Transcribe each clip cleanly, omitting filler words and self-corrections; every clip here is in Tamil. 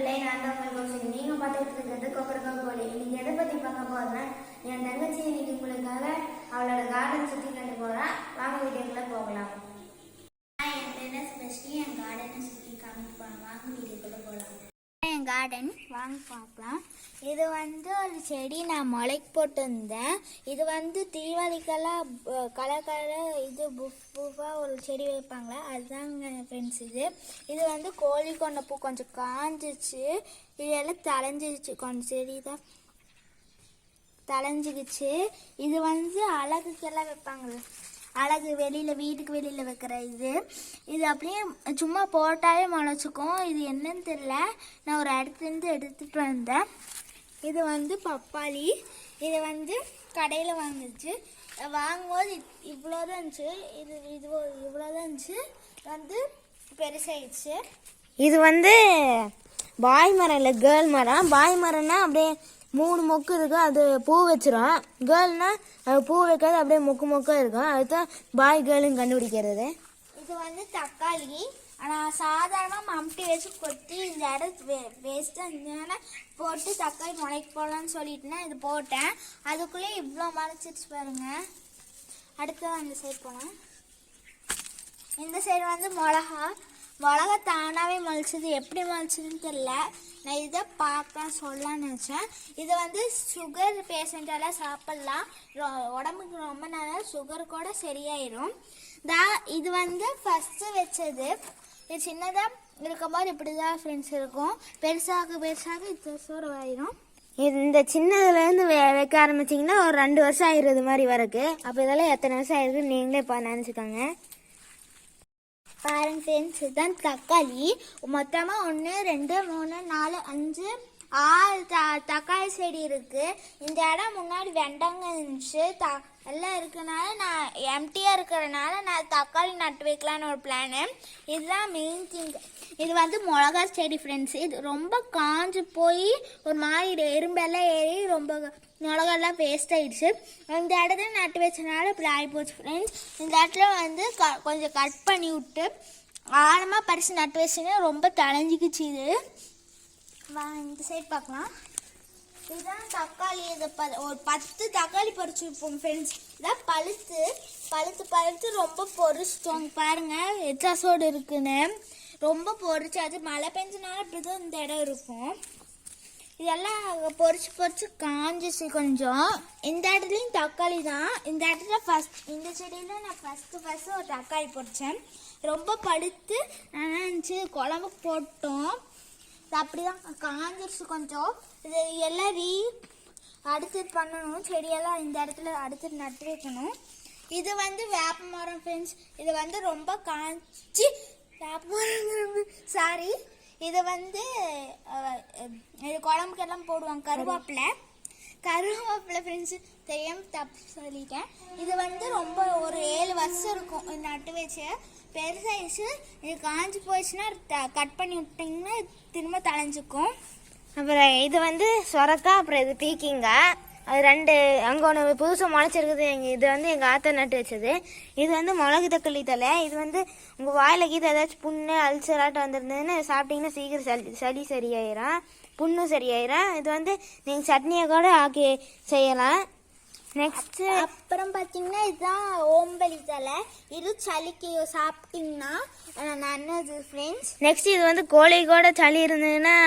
நண்பர்களே, நான் தான் உங்கள் கௌஷிக். நீங்க பார்த்துட்டு இருக்கிறது கொக்கரக்கோ கோழி. இன்னைக்கு எதை பத்தி பார்க்க போறேன்னா, என் தங்கச்சி இன்னைக்கு உங்களுக்காக அவளோட கார்டன் சுத்தி கண்டு போறா. வாங்க வீடியோக்குள்ள போகலாம். என் ஃப்ரெண்ட் ஸ்பெஷலி என் கார்டனை சுற்றி காமிக்க போகிறேன். வாங்க வீடியோக்குள்ள போகலாம். என் கார்டன் வாங்க பார்க்கலாம். இது ஒரு செடி நான் முளைக்கு போட்டிருந்தேன். இது தீபாவளிக்கெல்லாம் கலர் கலர் இது புஃபாக ஒரு செடி வைப்பாங்களே, அதுதாங்க ஃப்ரெண்ட்ஸ். இது கோழி கொண்ட பூ கொஞ்சம் காஞ்சிச்சு, இதெல்லாம் தலைஞ்சிருச்சு. கொஞ்சம் செடி தான் தலைஞ்சிக்கிச்சு. இது அழகுக்கெல்லாம் வைப்பாங்களே, அழகு வெளியில் வீட்டுக்கு வெளியில் வைக்கிற இது அப்படியே சும்மா போட்டாலே முளைச்சிக்கும். இது என்னன்னு தெரியல, நான் ஒரு இடத்துலேருந்து எடுத்துகிட்டு வந்தேன். இது பப்பாளி. இது கடையில் வாங்கிச்சு. வாங்கும்போது இவ்வளோதான் இருந்துச்சு. இது இவ்வளோதான் இருந்துச்சு, பெருசாகிடுச்சு. இது பாய் மரம் இல்லை, கேர்ள் மரம். பாய் மரம்னா அப்படியே 3 மொக்கு இருக்கும், அது பூ வச்சிரும். கேர்ள்னா அது பூ வைக்காது, அப்படியே மொக்காக இருக்கும். அதுதான் பாய் கேர்ளுன்னு கண்டுபிடிக்கிறது. இது தக்காளி. ஆனால் சாதாரணமாக மம்டி வச்சு கொத்தி இந்த இடம் வேஸ்ட்டாக இருந்ததுனால போட்டு தக்காளி முளைக்கு போடலான்னு சொல்லிட்டுனா இது போட்டேன். அதுக்குள்ளே இவ்வளோ முளைச்சிருச்சு பாருங்க. அடுத்து அந்த சைடு போனேன். இந்த சைடு மிளகா தானாகவே முளைச்சது. எப்படி முளைச்சதுன்னு தெரியல. நான் இதை பார்க்க சொல்லலான்னு நினச்சேன். இது சுகர் பேஷண்ட்டெல்லாம் சாப்பிட்லாம். உடம்புக்கு ரொம்ப நல்லா சுகர் கூட சரியாயிடும். இது ஃபஸ்ட்டு வச்சது. இது சின்னதாக இருக்கும்போது இப்படி தான் ஃப்ரெண்ட்ஸ் இருக்கும். பெருசாக இது சோர்வாயிடும். இந்த சின்னதுலேருந்து வைக்க ஆரம்பிச்சிங்கன்னா ஒரு 2 வருஷம் ஆயிடுறது மாதிரி வரக்கு. அப்போ இதெல்லாம் எத்தனை வருஷம் ஆயிருக்குன்னு நீங்களே நினச்சிக்கோங்க. பாருங்க ஃப்ரெண்ட்ஸ், இதுதான் தக்காளி. மொத்தமாக 1 2 3 4 5 6 தக்காளி செடி இருக்குது. இந்த இடம் முன்னாடி வெண்டங்காய் இருந்துச்சு. எல்லாம் இருக்கனால நான் எம்டியாக இருக்கிறனால நான் தக்காளி நட்டு வைக்கலான்னு ஒரு பிளானு. இதுதான் மெயின் திங். இது மிளகா செடி ஃப்ரெண்ட்ஸ். இது ரொம்ப காஞ்சு போய் ஒரு மாதிரி எறும்பெல்லாம் ஏறி ரொம்ப மிளகாலாம் வேஸ்ட் ஆகிடுச்சு. இந்த இடத்துல நட்டு வச்சனால இப்படி ஆகிப்போச்சு ஃப்ரெண்ட்ஸ். இந்த இடத்துல கொஞ்சம் கட் பண்ணி விட்டு ஆழமாக பறித்து நட்டு வச்சுன்னா ரொம்ப தலைஞ்சிக்குச்சு. இது இந்த சைடு பார்க்கலாம். இதுதான் தக்காளி. இது ஒரு 10 தக்காளி பறிச்சு வைப்போம் ஃப்ரெண்ட்ஸ். இதான் பழுத்து ரொம்ப பொரிச்சிட்டோம். பாருங்கள் எச்சாசோடு இருக்குன்னு ரொம்ப பொரிச்சு. அது மழை பெஞ்சனால இப்படி தான் இந்த இடம் இருக்கும். இதெல்லாம் பொரிச்சு காஞ்சிச்சு கொஞ்சம். இந்த இடத்துலையும் தக்காளி தான். இந்த இடத்துல இந்த செடியில் நான் ஃபஸ்ட்டு ஒரு தக்காளி பொரித்தேன். ரொம்ப பழுத்து நல்லா இருந்துச்சு. குழம்புக்கு போட்டோம். இது அப்படி தான் காஞ்சிருச்சு கொஞ்சம். இது எல்லாம் அடுத்து பண்ணணும். செடியெல்லாம் இந்த இடத்துல அடுத்து நட்டு வைக்கணும். இது வேப்ப மரம் ஃப்ரெண்ட்ஸ். இது ரொம்ப காஞ்சி வேப்ப மரம் சாரி. இது இது குழம்புக்கெல்லாம் போடுவாங்க. கருவேப்பிலை ஃப்ரெண்ட்ஸு, தெரியாமல் தப்பு சொல்லிட்டேன். இது ரொம்ப ஒரு 7 வருஷம் இருக்கும் நட்டு வச்சு. பெருசாகிடுச்சு. இது காஞ்சி போயிடுச்சுன்னா கட் பண்ணி விட்டிங்கன்னா திரும்ப தலைஞ்சிக்கும். அப்புறம் இது சொரக்கா, அப்புறம் இது பீக்கிங்க. அது 2 அங்கே ஒன்று புதுசாக முளைச்சிருக்குது. இது எங்கள் ஆத்தா நட்டு வச்சது. இது மிளகு தக்காளி தலை. இது உங்கள் வாயில் கீது ஏதாச்சும் புண்ணு அல்சராட்டம் வந்துருந்ததுன்னு சாப்பிட்டீங்கன்னா சீக்கிரம் சளி சரியாயிரும், புண்ணும் சரியாயிரும். இது நீங்கள் சட்னியை கூட ஆக்கி செய்யலாம். நெக்ஸ்ட்டு அப்புறம் பார்த்தீங்கன்னா இதுதான் ஓம்பலி தலை. இது சளிக்கு சாப்பிட்டிங்கன்னா நல்லது ஃப்ரெண்ட்ஸ். நெக்ஸ்ட் இது கோழி கூட சளி இருந்ததுன்னா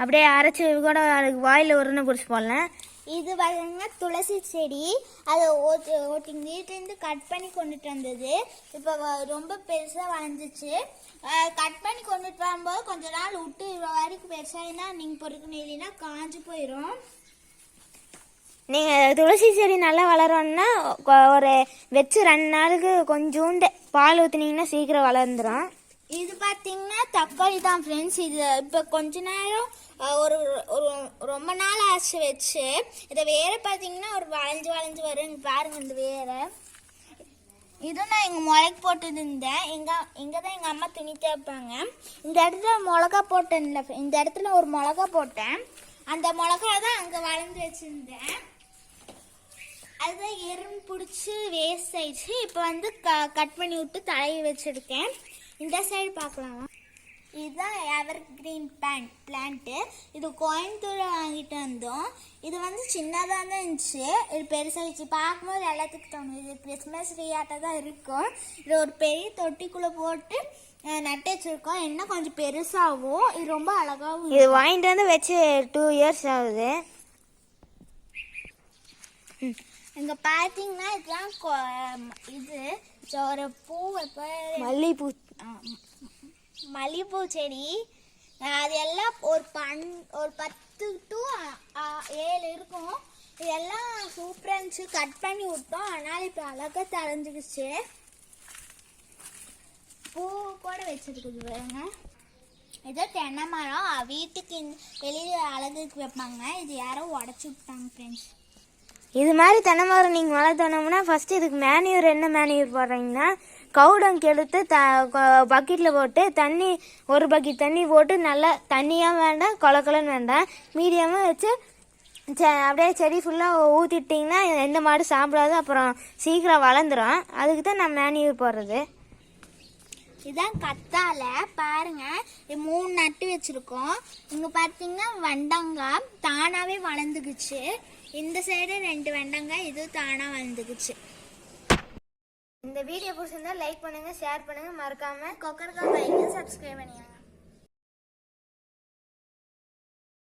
அப்படியே அரைச்சி கூட அதுக்கு வாயில் உருன்னு குடிச்சு போடலாம். இது பார்த்தீங்கன்னா துளசி செடி. அதை வீட்டிலேருந்து கட் பண்ணி கொண்டுட்டு வந்தது. இப்போ ரொம்ப பெருசாக வளைஞ்சிச்சு. கட் பண்ணி கொண்டுட்டு வரும்போது கொஞ்ச நாள் விட்டு இவ்வளோ வரைக்கும் பெருசாகினா நீங்கள் பொறுக்கணும், இல்லைன்னா காஞ்சி போயிடும். நீங்கள் துளசி செடி நல்லா வளரணும்னா ஒரு வச்சு 2 நாளுக்கு கொஞ்சோண்டு பால் ஊற்றினீங்கன்னா சீக்கிரம் வளர்ந்துடும். இது பார்த்தீங்கன்னா தக்காளி தான் ஃப்ரெண்ட்ஸ். இது இப்போ கொஞ்ச நேரம் ஒரு ரொம்ப நாள் ஆச்சு வச்சு. இதை வேறு பார்த்தீங்கன்னா ஒரு வளைஞ்சு வரும் பாருங்க. இந்த வேறு இதுவும் நான் எங்கள் முளைக்கு போட்டுட்டு இருந்தேன். இங்கே தான் எங்கள் அம்மா துணி தேய்ப்பாங்க. இந்த இடத்துல மிளகா போட்டேன்ல, இந்த இடத்துல ஒரு மிளகா போட்டேன். அந்த மிளகா தான் அங்கே வளைஞ்சு வச்சுருந்தேன். அதுதான் எறும்பு பிடிச்சி வேஸ்ட் ஆயிடுச்சு. இப்போ கட் பண்ணி விட்டு தலையை வச்சுருக்கேன். இந்த சைடு பார்க்கலாம். இதுதான் எவர் கிரீன் பிளான்ட்டு. இது கோயம்புத்தூரில் வாங்கிட்டு வந்தோம். இது வந்து சின்னதாக தான் இருந்துச்சு, இது பெருசாகிடுச்சு. பார்க்கும்போது எல்லாத்துக்கும் தோணும் இது கிறிஸ்மஸ் ட்ரீயாட்ட தான் இருக்கும். இது ஒரு பெரிய தொட்டிக்குள்ளே போட்டு நட்டு வச்சுருக்கோம். இன்னும் கொஞ்சம் பெருசாகவும் இது ரொம்ப அழகாகவும். இது வாங்கிட்டு வந்து வச்சு 2 இயர்ஸ் ஆகுது. இங்கே பார்த்தீங்கன்னா இதுதான் இது ஒரு பூ மல்லிகைப்பூ மல்லிகைப்பூ செடி. அது எல்லாம் ஒரு 10 to 7 இருக்கும். இதெல்லாம் சூப்பராக இருந்துச்சு. கட் பண்ணி விட்டோம், அதனால் இப்போ அழகாக தளைஞ்சிக்கிச்சு. பூ கூட வச்சிருக்குது பாருங்க. ஏதோ தென்னை மரம் வீட்டுக்கு வெளியே அழகுக்கு வைப்பாங்க. இது யாரோ உடச்சி விட்டாங்க ஃப்ரெண்ட்ஸ். இது மாதிரி தென்னை மரம் நீங்கள் வளர்த்தணும்னா ஃபஸ்ட்டு இதுக்கு மேன்யூர் என்ன மேன்யூர் போடுறீங்கன்னா கவுடங்க் எடுத்து பக்கெட்டில் போட்டு தண்ணி 1 பக்கெட் தண்ணி போட்டு நல்லா தண்ணியாக வேண்டாம் கொலன்னு வேண்டாம் மீடியமாக வச்சு அப்படியே செடி ஃபுல்லாக ஊற்றிட்டிங்கன்னா எந்த மாடு சாப்பிடாது, அப்புறம் சீக்கிரம் வளர்ந்துடும். அதுக்கு தான் நான் மேன்யூர் போடுறது. இதான் கத்தாழை பாருங்க. இது 3 நட்டு வச்சிருக்கோம். இங்க பார்த்தீங்கன்னா வெண்டங்காய் தானாவே வளர்ந்துக்குச்சு. இந்த சைடு 2 வெண்டங்காய் இது தானா வளர்ந்துக்குச்சு. இந்த வீடியோ பிடிச்சிருந்தா லைக் பண்ணுங்க, ஷேர் பண்ணுங்க, மறக்காம கொக்கரக்கா பைக்கு சப்ஸ்கிரைப் பண்ணிடுங்க.